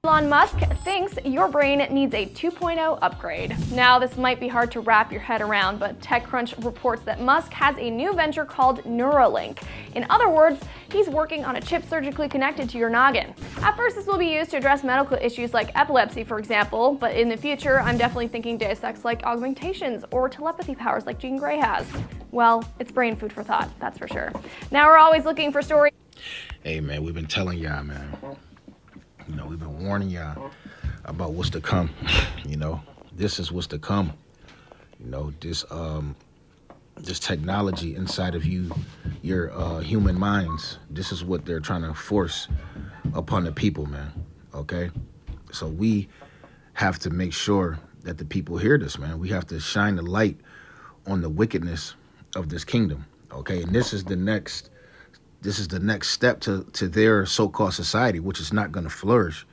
Elon Musk thinks your brain needs a 2.0 upgrade. Now, this might be hard to wrap your head around, but TechCrunch reports that Musk has a new venture called Neuralink. In other words, he's working on a chip surgically connected to your noggin. At first, this will be used to address medical issues like epilepsy, for example, but in the future, I'm definitely thinking Deus Ex-like augmentations or telepathy powers like Jean Grey has. Well, it's brain food for thought, that's for sure. Now, we're always looking for stories. Hey, man, we've been telling y'all, man. You know, we've been warning y'all about what's to come. You know, this is what's to come. You know, this technology inside of your human minds. This is what they're trying to force upon the people, man. Okay, so we have to make sure that the people hear this, man. We have to shine the light on the wickedness of this kingdom. Okay, and this is the next step to their so-called society, which is not going to flourish.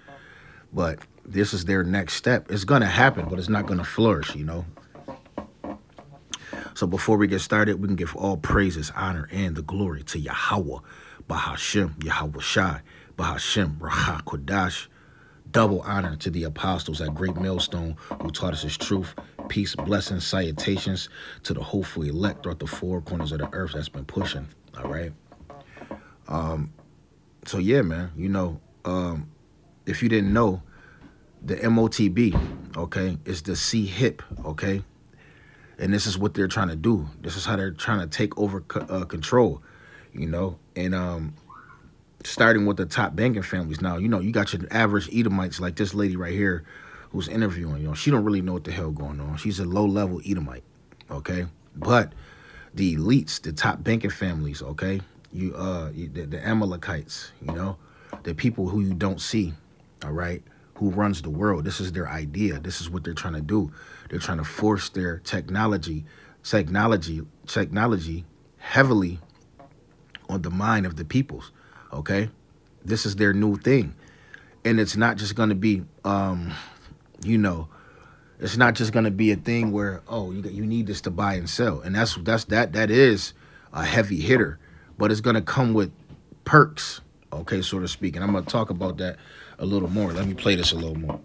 But this is their next step. It's going to happen, but it's not going to flourish, you know. So before we get started, we can give all praises, honor, and the glory to Yahweh, Bahashem, Yahweh Shai, Bahashem, Raha Kodash. Double honor to the apostles at Great Millstone who taught us his truth. Peace, blessings, salutations to the hopeful elect throughout the four corners of the earth that's been pushing, all right? So yeah, man, you know, if you didn't know, the MOTB, okay, is the C-HIP, okay? And this is what they're trying to do. This is how they're trying to take over control, you know? And starting with the top banking families. Now, you know, you got your average Edomites like this lady right here who's interviewing, you know, she don't really know what the hell going on. She's a low-level Edomite, okay? But the elites, the top banking families, okay? The Amalekites, you know, the people who you don't see, all right, who runs the world. This is their idea. This is what they're trying to do. They're trying to force their technology heavily on the mind of the peoples, okay? This is their new thing. And it's not just going to be, you know, it's not just going to be a thing where, oh, you need this to buy and sell. And that is a heavy hitter. But it's going to come with perks, okay, so to speak. And I'm going to talk about that a little more. Let me play this a little more.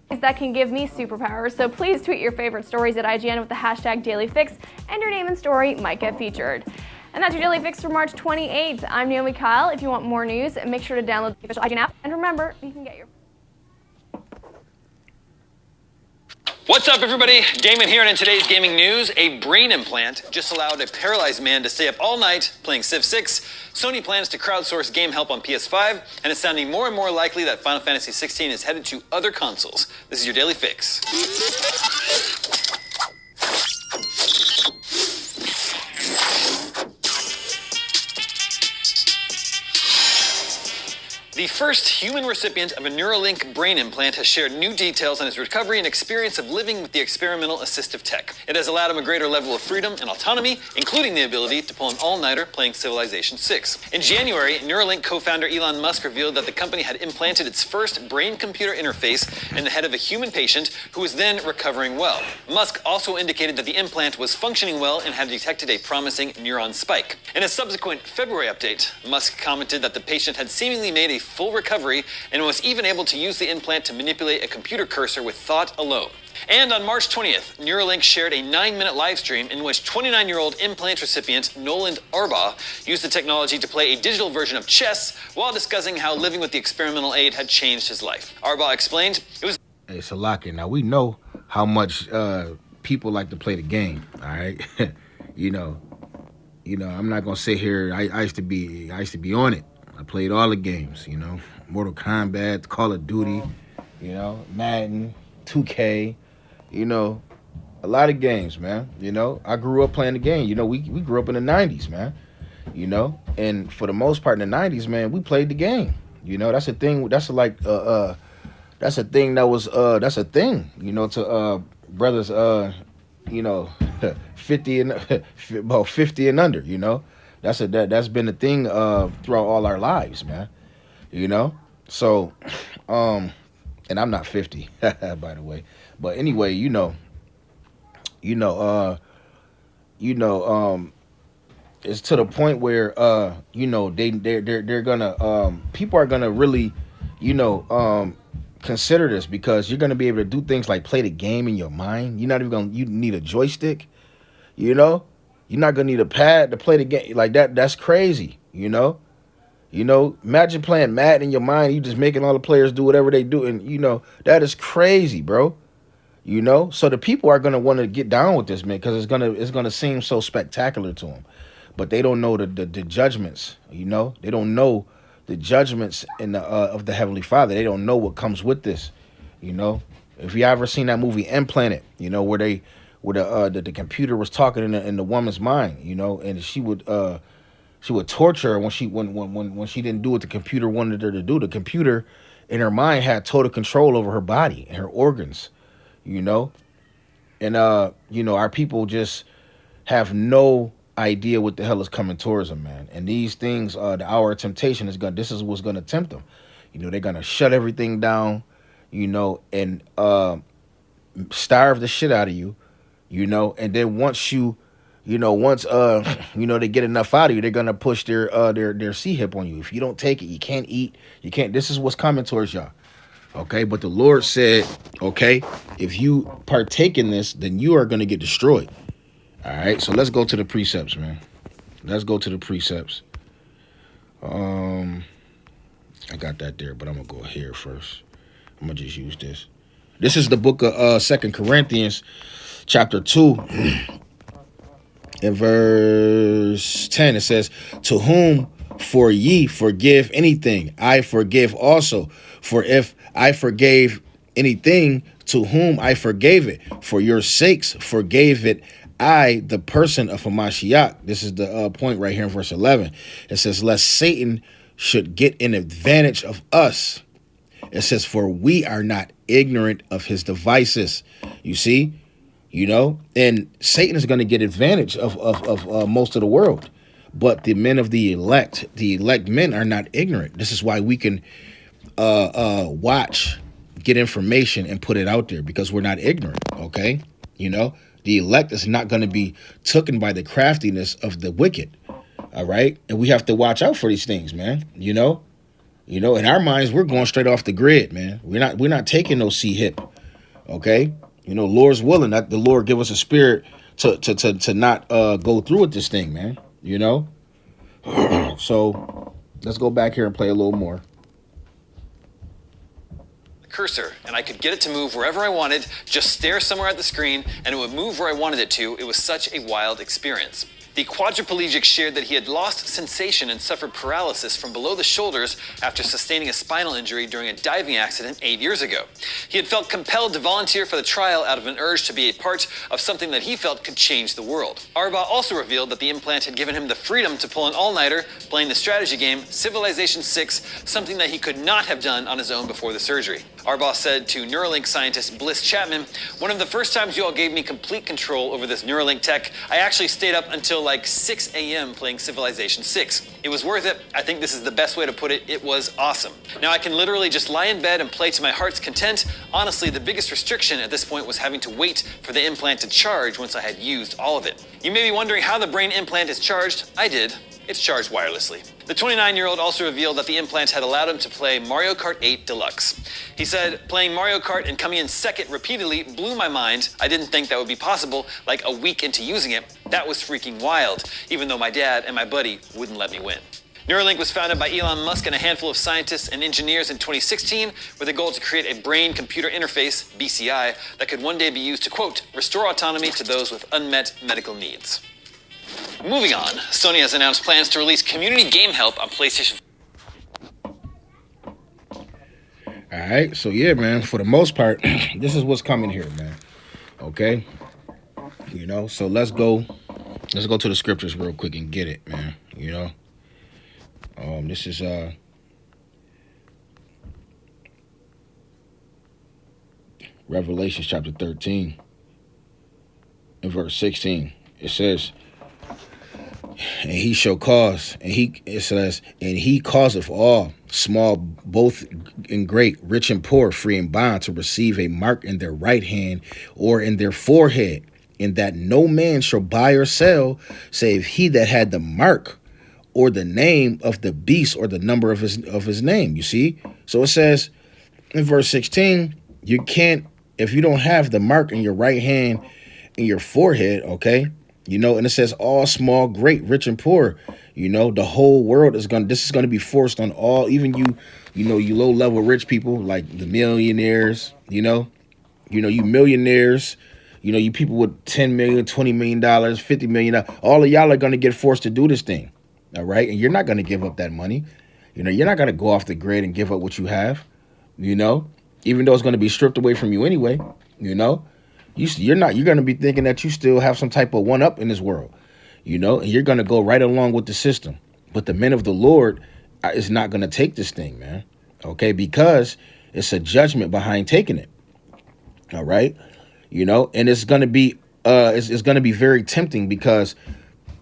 That can give me superpowers, so please tweet your favorite stories at IGN with the hashtag DailyFix, and your name and story might get featured. And that's your Daily Fix for March 28th. I'm Naomi Kyle. If you want more news, make sure to download the official IGN app. And remember, you can get your... What's up, everybody? Damon here, and in today's gaming news, a brain implant just allowed a paralyzed man to stay up all night playing Civ 6. Sony plans to crowdsource game help on PS5, and it's sounding more and more likely that Final Fantasy 16 is headed to other consoles. This is your Daily Fix. The first human recipient of a Neuralink brain implant has shared new details on his recovery and experience of living with the experimental assistive tech. It has allowed him a greater level of freedom and autonomy, including the ability to pull an all-nighter playing Civilization 6. In January, Neuralink co-founder Elon Musk revealed that the company had implanted its first brain-computer interface in the head of a human patient who was then recovering well. Musk also indicated that the implant was functioning well and had detected a promising neuron spike. In a subsequent February update, Musk commented that the patient had seemingly made a full recovery and was even able to use the implant to manipulate a computer cursor with thought alone. And on March 20th, Neuralink shared a 9-minute live stream in which 29-year-old implant recipient Noland Arbaugh used the technology to play a digital version of chess while discussing how living with the experimental aid had changed his life. Arbaugh explained, it was... Hey, Salaki, now we know how much people like to play the game, all right? you know, I'm not going to sit here. I used to be on it. I played all the games, you know, Mortal Kombat, Call of Duty, you know, Madden, 2K, you know, a lot of games, man. You know, I grew up playing the game. You know, we grew up in the 90s, man, you know, and for the most part in the 90s, man, we played the game. You know, that's a thing. That's like, that's a thing that was, that's a thing, you know, to brothers, you know, 50 and about 50 and under, you know. That's been a thing throughout all our lives, man. You know? So, and I'm not 50, by the way. But anyway, it's to the point where you know, they're gonna people are gonna really, you know, consider this, because you're gonna be able to do things like play the game in your mind. You're not even gonna. You need a joystick. You know, you're not gonna need a pad to play the game like that. That's crazy. Imagine playing Madden in your mind. You just making all the players do whatever they do, and that is crazy, bro. So the people are gonna want to get down with this, man, because it's gonna seem so spectacular to them, but they don't know the judgments. They don't know the judgments of the Heavenly Father. They don't know what comes with this. If you ever seen that movie Implanted, where the computer was talking in the woman's mind, and she would torture her when she didn't do what the computer wanted her to do. The computer in her mind had total control over her body and her organs. And our people just have no idea what the hell is coming towards them, man. And these things, the hour of temptation this is what's gonna tempt them. They're gonna shut everything down, and starve the shit out of you, and then once they get enough out of you, they're gonna push their C-hip on you. If you don't take it, you can't eat, this is what's coming towards y'all. Okay, but the Lord said, okay, if you partake in this, then you are going to get destroyed. All right, so let's go to the precepts, man. Let's go to the precepts. I got that there, but I'm going to go here first. I'm going to just use this. This is the book of 2 Corinthians, chapter 2, in verse 10. It says, to whom for ye forgive anything, I forgive also. For if I forgave anything, to whom I forgave it, for your sakes forgave it I, the person of Hamashiach. This is the point right here in verse 11. It says, lest Satan should get an advantage of us. It says, for we are not ignorant of his devices. You see, and Satan is going to get advantage of most of the world. But the men of the elect men are not ignorant. This is why we can watch, get information, and put it out there, because we're not ignorant. Okay, the elect is not going to be taken by the craftiness of the wicked. All right, and we have to watch out for these things, man. In our minds, we're going straight off the grid, man. We're not taking no C-hip. Okay, Lord's willing that the Lord give us a spirit to not go through with this thing, man. So let's go back here and play a little more. Cursor, and I could get it to move wherever I wanted, just stare somewhere at the screen, and it would move where I wanted it to. It was such a wild experience. The quadriplegic shared that he had lost sensation and suffered paralysis from below the shoulders after sustaining a spinal injury during a diving accident 8 years ago. He had felt compelled to volunteer for the trial out of an urge to be a part of something that he felt could change the world. Arba also revealed that the implant had given him the freedom to pull an all-nighter, playing the strategy game Civilization 6, something that he could not have done on his own before the surgery. Arba said to Neuralink scientist Bliss Chapman, one of the first times you all gave me complete control over this Neuralink tech, I actually stayed up until like 6 a.m. playing Civilization 6. It was worth it. I think this is the best way to put it. It was awesome. Now I can literally just lie in bed and play to my heart's content. Honestly, the biggest restriction at this point was having to wait for the implant to charge once I had used all of it. You may be wondering how the brain implant is charged. I did. It's charged wirelessly. The 29-year-old also revealed that the implant had allowed him to play Mario Kart 8 Deluxe. He said, playing Mario Kart and coming in second repeatedly blew my mind. I didn't think that would be possible, like a week into using it. That was freaking wild, even though my dad and my buddy wouldn't let me win. Neuralink was founded by Elon Musk and a handful of scientists and engineers in 2016 with a goal to create a brain-computer interface, BCI, that could one day be used to, quote, restore autonomy to those with unmet medical needs. Moving on, Sony has announced plans to release community game help on PlayStation. All right, so yeah, man, for the most part, this is what's coming here, man. Okay, so let's go to the scriptures real quick and get it, man. This is Revelation chapter 13 and verse 16. It says, and he shall cause, it says, and he causeth all, small, both and great, rich and poor, free and bond, to receive a mark in their right hand or in their forehead, and that no man shall buy or sell, save he that had the mark or the name of the beast or the number of his name. You see? So it says, in verse 16, you can't, if you don't have the mark in your right hand in your forehead, okay, you know, and it says all, small, great, rich and poor, you know, the whole world is this is going to be forced on all, even you know, you low level rich people like the millionaires, you millionaires, you know, you people with $10 million, $20 million, $50 million, all of y'all are going to get forced to do this thing. All right. And you're not going to give up that money. You know, you're not going to go off the grid and give up what you have, you know, even though it's going to be stripped away from you anyway, you know. You're going to be thinking that you still have some type of one up in this world, you know, and you're going to go right along with the system. But the men of the Lord is not going to take this thing, man. Okay, because it's a judgment behind taking it. All right, you know, and it's going to be it's going to be very tempting because,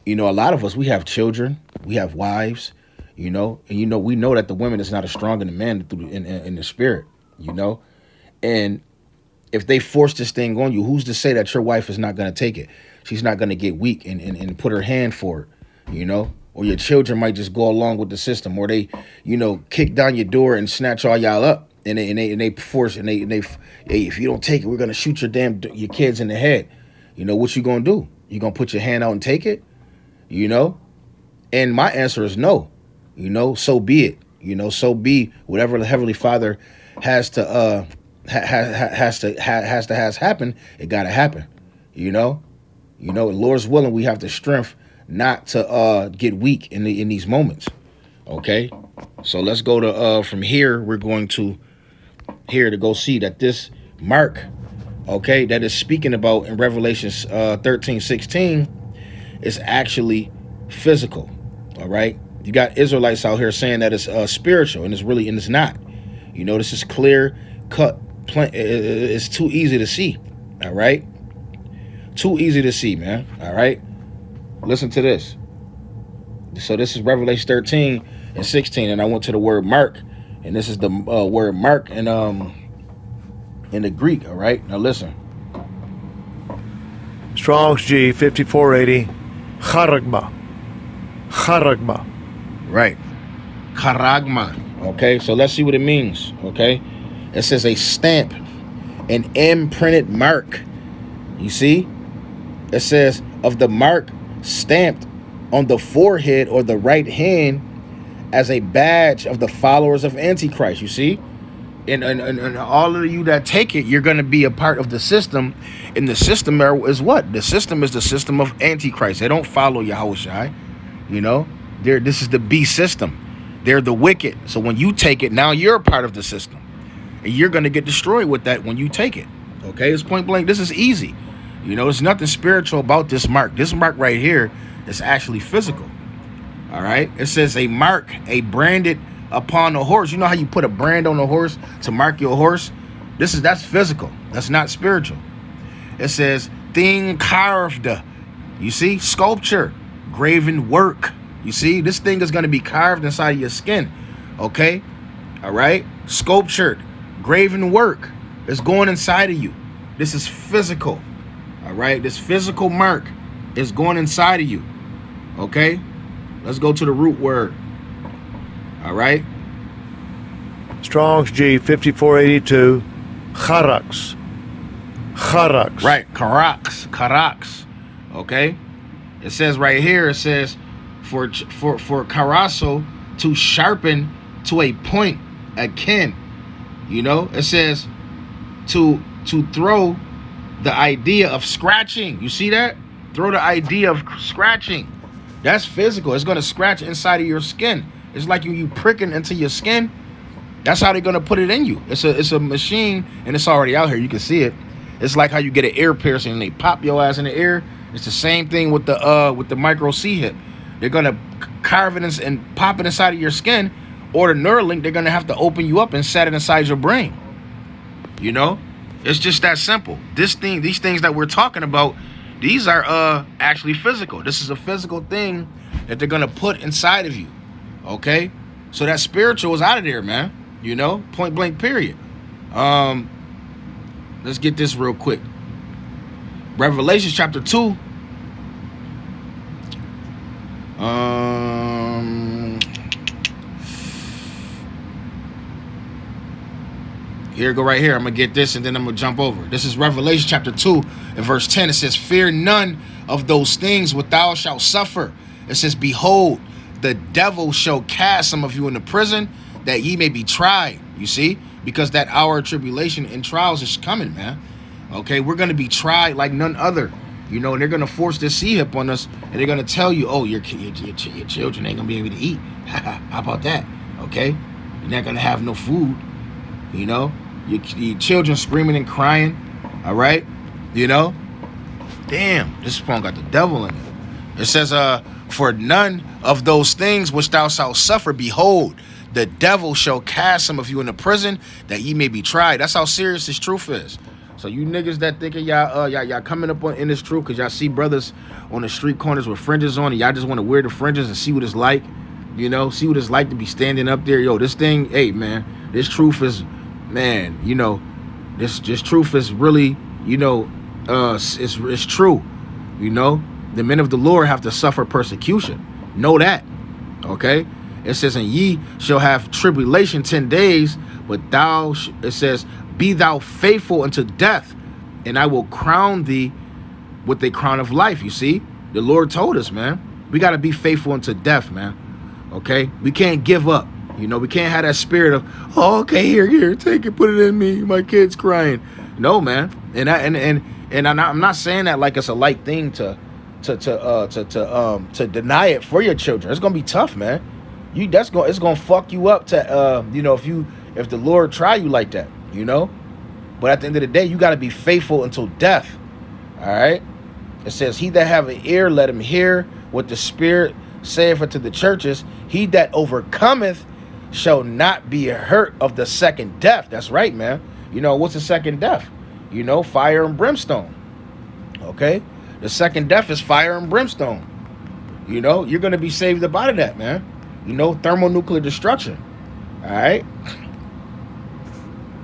you know, a lot of us, we have children, we have wives, you know, and, you know, we know that the woman is not as strong as the man in the spirit, you know, and if they force this thing on you, who's to say that your wife is not going to take it? She's not going to get weak and put her hand for it, you know? Or your children might just go along with the system, or they, you know, kick down your door and snatch all y'all up, and they force and they hey, if you don't take it, we're gonna shoot your kids in the head. You know what you gonna do? You gonna put your hand out and take it? You know? And my answer is no. You know, so be it. You know, so be whatever the Heavenly Father has to happen. It gotta happen. You know, Lord's willing, we have the strength not to get weak in these moments. Okay, so let's go to from here. We're going to here to go see that this mark, okay, that is speaking about in Revelations 13:16 is actually physical. All right, you got Israelites out here saying that it's spiritual, and it's not. You know, this is clear cut. It's too easy to see. All right, too easy to see, man. All right, listen to this. So this is Revelation 13:16, and I went to the word mark, and this is the word mark in the Greek. All right, now listen. Strong's G 5480, charagma. Right, charagma. Okay, so let's see what it means. Okay, it says a stamp, an imprinted mark. You see, it says of the mark stamped on the forehead or the right hand as a badge of the followers of Antichrist. You see, and all of you that take it, you're going to be a part of the system. And the system is what? The system is the system of Antichrist. They don't follow Yahushua. You know, this is the beast system. They're the wicked. So when you take it, now you're a part of the system, and you're going to get destroyed with that when you take it. Okay, it's point blank. This is easy. You know, there's nothing spiritual about this mark. This mark right here is actually physical. All right. It says a mark, a branded upon a horse. You know how you put a brand on a horse to mark your horse? That's physical. That's not spiritual. It says thing carved. You see, sculpture, graven work. You see, this thing is going to be carved inside of your skin. Okay. All right. Sculptured, graven work is going inside of you. This is physical. All right. This physical mark is going inside of you. Okay. Let's go to the root word. All right. Strong's G 5482, charax. Right, karax. Okay. It says right here. It says for karaso, to sharpen to a point, akin. You know. It says to throw the idea of scratching. You see that? Throw the idea of scratching. That's physical. It's going to scratch inside of your skin. It's like you pricking into your skin. That's how they're going to put it in you. It's a machine, and it's already out here. You can see it. It's like how you get an ear piercing and they pop your ass in the ear. It's the same thing with the micro C hip. They're going to carve it and pop it inside of your skin, or the Neuralink, they're going to have to open you up and set it inside your brain. You know? It's just that simple. These things that we're talking about, these are actually physical. This is a physical thing that they're gonna put inside of you. Okay? So that spiritual is out of there, man. You know, point blank, period. Let's get this real quick. Revelation chapter 2. here, go right here. I'm going to get this and then I'm going to jump over. This is Revelation chapter 2 and verse 10. It says, fear none of those things which thou shalt suffer. It says, behold, the devil shall cast some of you into prison that ye may be tried. You see? Because that hour of tribulation and trials is coming, man. Okay, we're going to be tried like none other. You know, and they're going to force this C-hip on us, and they're going to tell you, oh, your children ain't going to be able to eat. How about that? Okay? You're not going to have no food. You know? Your children screaming and crying. All right? You know? Damn, this phone got the devil in it. It says, for none of those things which thou shalt suffer, behold, the devil shall cast some of you into prison that ye may be tried. That's how serious this truth is. So you niggas that thinking y'all coming up in this truth because y'all see brothers on the street corners with fringes on and y'all just want to wear the fringes and see what it's like, you know, see what it's like to be standing up there. Yo, this thing, hey, man, this truth is, man, you know, this truth is really, you know, it's true, you know. The men of the Lord have to suffer persecution. Know that, okay? It says, and ye shall have tribulation 10 days, but it says, be thou faithful unto death, and I will crown thee with a crown of life. You see, the Lord told us, man, we got to be faithful unto death, man. Okay, we can't give up. You know, we can't have that spirit of, oh, okay, here, take it, put it in me. My kid's crying. No, man, and I'm not saying that like it's a light thing to deny it for your children. It's gonna be tough, man. It's gonna fuck you up to you know, if the Lord try you like that. You know, but at the end of the day, you got to be faithful until death. All right. It says, he that have an ear, let him hear what the Spirit saith unto the churches. He that overcometh shall not be hurt of the second death. That's right, man. You know, what's the second death? You know, fire and brimstone. Okay. The second death is fire and brimstone. You know, you're going to be saved up out of that, man. You know, thermonuclear destruction. All right.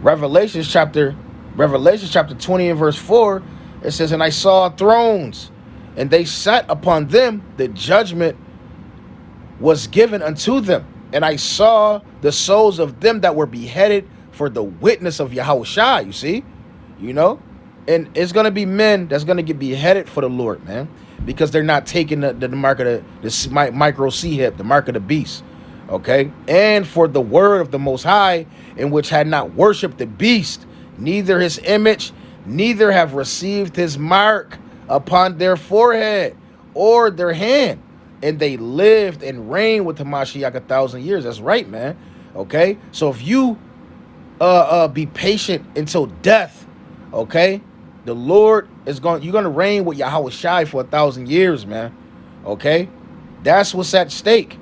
Revelation chapter 20 and verse 4, it says, and I saw thrones, and they sat upon them. The judgment was given unto them. And I saw the souls of them that were beheaded for the witness of Yahushua. You see, you know, and it's going to be men that's going to get beheaded for the Lord, man, because they're not taking the mark of the micro C-hip, the mark of the beast. Okay, and for the word of the Most High, in which had not worshipped the beast, neither his image, neither have received his mark upon their forehead or their hand. And they lived and reigned with Hamashiach 1,000 years. That's right, man. Okay, so if you be patient until death, okay, the Lord is you're gonna reign with Yahushua for 1,000 years, man. Okay, that's what's at stake.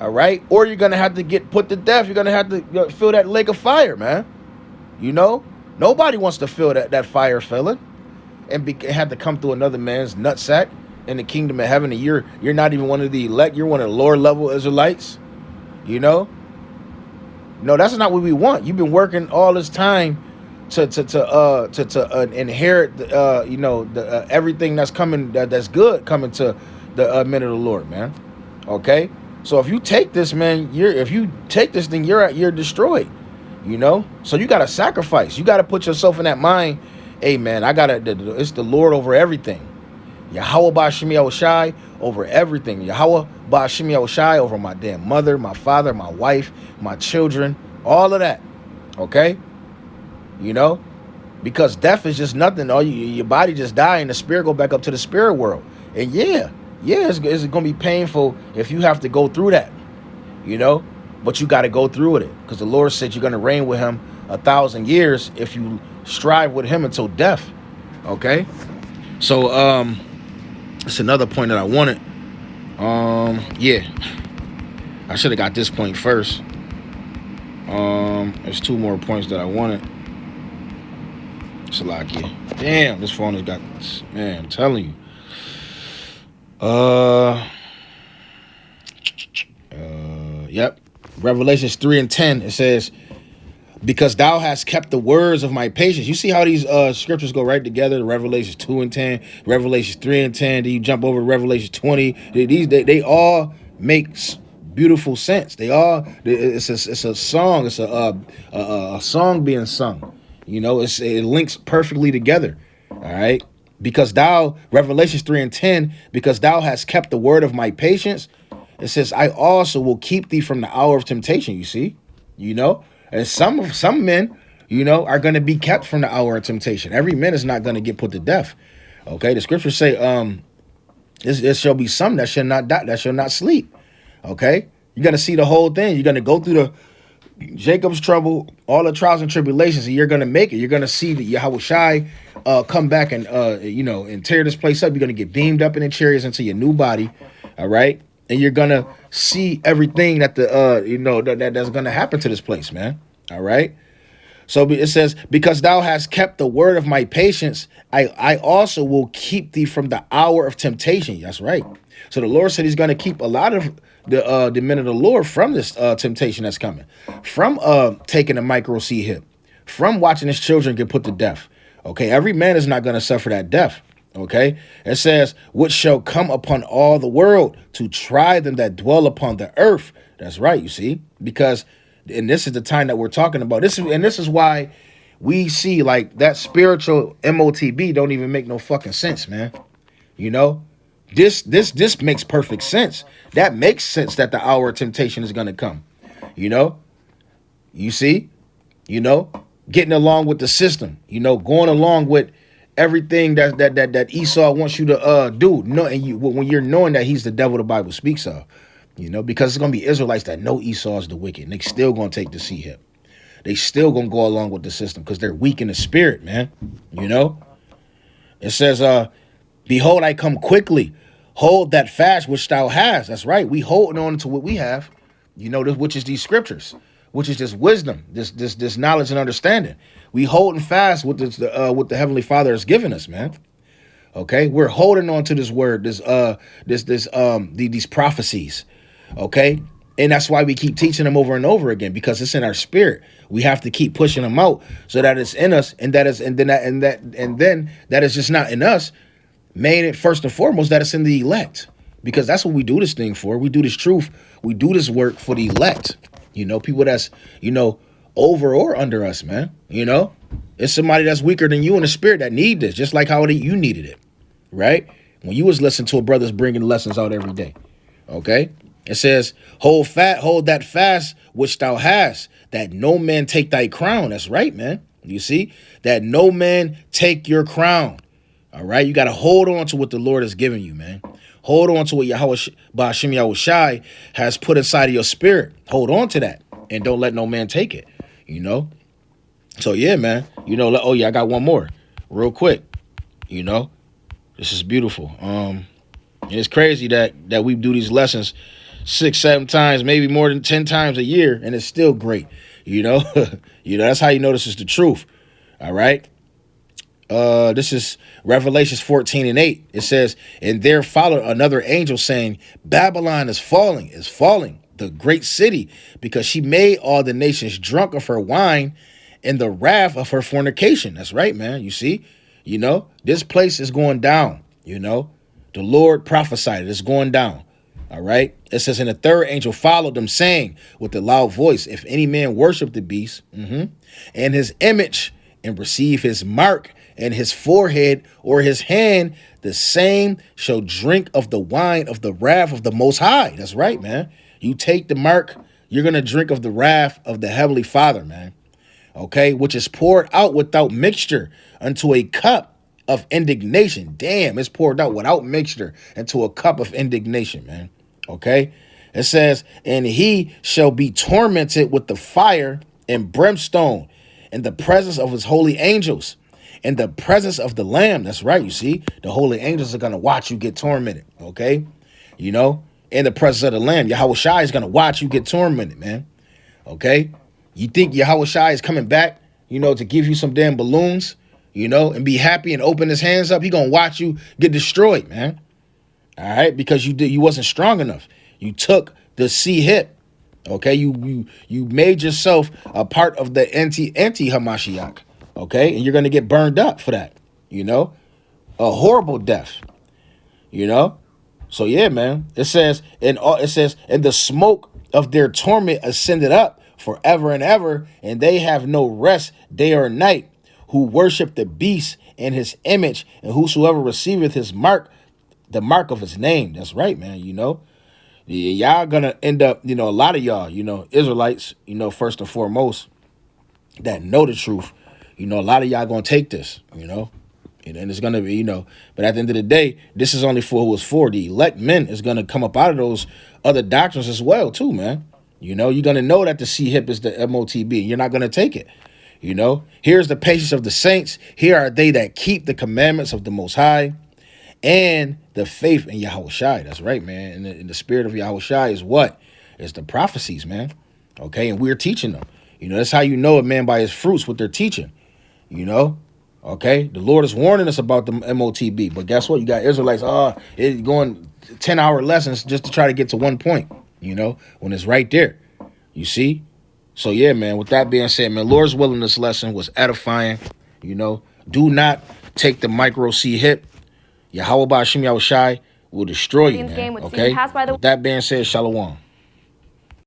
All right, or you're gonna have to get put to death. You're gonna have to feel that lake of fire, man. You know, nobody wants to feel that fire feeling, and have to come through another man's nutsack in the kingdom of heaven. And you're not even one of the elect. You're one of the lower level Israelites. You know, no, that's not what we want. You've been working all this time to inherit, you know, the everything that's coming, that's good coming to the men of the Lord, man. Okay. So if you take this, man, if you take this thing, you're destroyed, you know? So you got to sacrifice. You got to put yourself in that mind. Hey, man, it's the Lord over everything. Yahweh Ba'Shem Yahushai over everything. Yahweh Ba'Shem Yahushai over my damn mother, my father, my wife, my children, all of that. Okay? You know? Because death is just nothing. Your body just die and the spirit go back up to the spirit world. And yeah, it's going to be painful if you have to go through that, you know, but you got to go through with it because the Lord said you're going to reign with him 1,000 years if you strive with him until death. Okay. So, it's another point that I wanted. Yeah, I should have got this point first. There's two more points that I wanted. Salakia. Damn, this phone has got, man, I'm telling you. Yep. Revelations 3 and 10. It says, because thou hast kept the words of my patience. You see how these scriptures go right together? Revelations 2 and 10, Revelations 3 and 10. Then you jump over to Revelations 20. They all make beautiful sense. It's a song. It's a song being sung. You know, it links perfectly together. All right. Because thou, Revelations 3:10, because thou hast kept the word of my patience, it says, I also will keep thee from the hour of temptation. You see, you know, and some men, you know, are going to be kept from the hour of temptation. Every man is not going to get put to death. Okay. The scriptures say, there shall be some that shall not die, that shall not sleep. Okay. You're going to see the whole thing. You're going to go through the Jacob's trouble, all the trials and tribulations, and you're going to make it. You're going to see the Yahweh Shai come back and, and tear this place up. You're going to get beamed up in the chariots into your new body. All right. And you're going to see everything that that's going to happen to this place, man. All right. So it says, because thou hast kept the word of my patience, I also will keep thee from the hour of temptation. That's right. So the Lord said he's going to keep a lot of the men of the Lord from this temptation that's coming, from taking a micro C hip, from watching his children get put to death. Okay, every man is not going to suffer that death. Okay, it says, which shall come upon all the world to try them that dwell upon the earth. That's right, you see, because, and this is the time that we're talking about. This is why we see like that spiritual MOTB don't even make no fucking sense, man. You know, this makes perfect sense. That makes sense that the hour of temptation is going to come. You know, you see, you know, getting along with the system, you know, going along with everything that Esau wants you to do. No, and when you're knowing that he's the devil the Bible speaks of, you know, because it's going to be Israelites that know Esau is the wicked, and they still going to take the C hip. They still going to go along with the system because they're weak in the spirit, man. You know, it says, behold, I come quickly. Hold that fast which thou hast. That's right. We holding on to what we have, you know, which is these scriptures, which is this wisdom, this knowledge and understanding. We holding fast with what the Heavenly Father has given us, man. Okay, we're holding on to this word, these prophecies. Okay, and that's why we keep teaching them over and over again, because it's in our spirit. We have to keep pushing them out so that it's in us, and then that is just not in us. Made it first and foremost that it's in the elect, because that's what we do this thing for. We do this truth. We do this work for the elect. You know, people that's, you know, over or under us, man. You know, it's somebody that's weaker than you in the spirit that need this, just like how you needed it, right? When you was listening to a brother's bringing lessons out every day. Okay, it says, hold that fast which thou hast, that no man take thy crown. That's right, man. You see, that no man take your crown. All right, you got to hold on to what the Lord has given you, man. Hold on to what Yahweh Ba'ashem Yahweh Shai has put inside of your spirit. Hold on to that, and don't let no man take it, you know. So, yeah, man, you know, oh, yeah, I got one more real quick, you know. This is beautiful. It's crazy that we do these lessons 6-7 times, maybe more than 10 times a year, and it's still great, you know. You know, that's how you know this is the truth, all right. This is Revelations 14:8. It says, and there followed another angel saying, Babylon is falling, the great city, because she made all the nations drunk of her wine in the wrath of her fornication. That's right, man. You see, you know, this place is going down. You know, the Lord prophesied it's going down. All right. It says, and the third angel followed them, saying with a loud voice, if any man worship the beast and his image and receive his mark and his forehead or his hand, the same shall drink of the wine of the wrath of the Most High. That's right, man. You take the mark, you're going to drink of the wrath of the Heavenly Father, man. Okay, which is poured out without mixture unto a cup of indignation. Damn, it's poured out without mixture into a cup of indignation, man. Okay, it says, and he shall be tormented with the fire and brimstone in the presence of his holy angels, in the presence of the Lamb. That's right. You see, the holy angels are going to watch you get tormented. Okay, you know, in the presence of the Lamb, Yahweh Shai is going to watch you get tormented, man. Okay, you think Yahweh Shai is coming back, you know, to give you some damn balloons, you know, and be happy and open his hands up? He going to watch you get destroyed, man. All right, because you wasn't strong enough. You took the C hip. Okay, you made yourself a part of the anti-Hamashiach. Okay, and you're going to get burned up for that, you know, a horrible death, you know. So yeah, man. It says, and the smoke of their torment ascended up forever and ever, and they have no rest day or night, who worship the beast and his image, and whosoever receiveth his mark, the mark of his name. That's right, man. Y'all gonna end up, a lot of y'all, Israelites, first and foremost, that know the truth. A lot of y'all gonna take this, and it's gonna be, but at the end of the day, this is only for who it's for. The elect men is gonna come up out of those other doctrines as well, too, man. You're gonna know that the C-hip is the MOTB. You're not gonna take it. Here's the patience of the saints. Here are they that keep the commandments of the Most High and the faith in Yahweh Shai. That's right, man. And the spirit of Yahweh Shai is what? It's the prophecies, man. Okay, and we're teaching them. That's how you know a man by his fruits, what they're teaching. Okay, the Lord is warning us about the MOTB, but guess what? You got Israelites, it's going 10-hour lessons just to try to get to one point, when it's right there. You see? So yeah, man, with that being said, man, Lord's willing, this lesson was edifying. Do not take the micro C hip. Yahweh Ba'Shem Yahweh Shai will destroy you, man. Okay? With that being said, Shalom.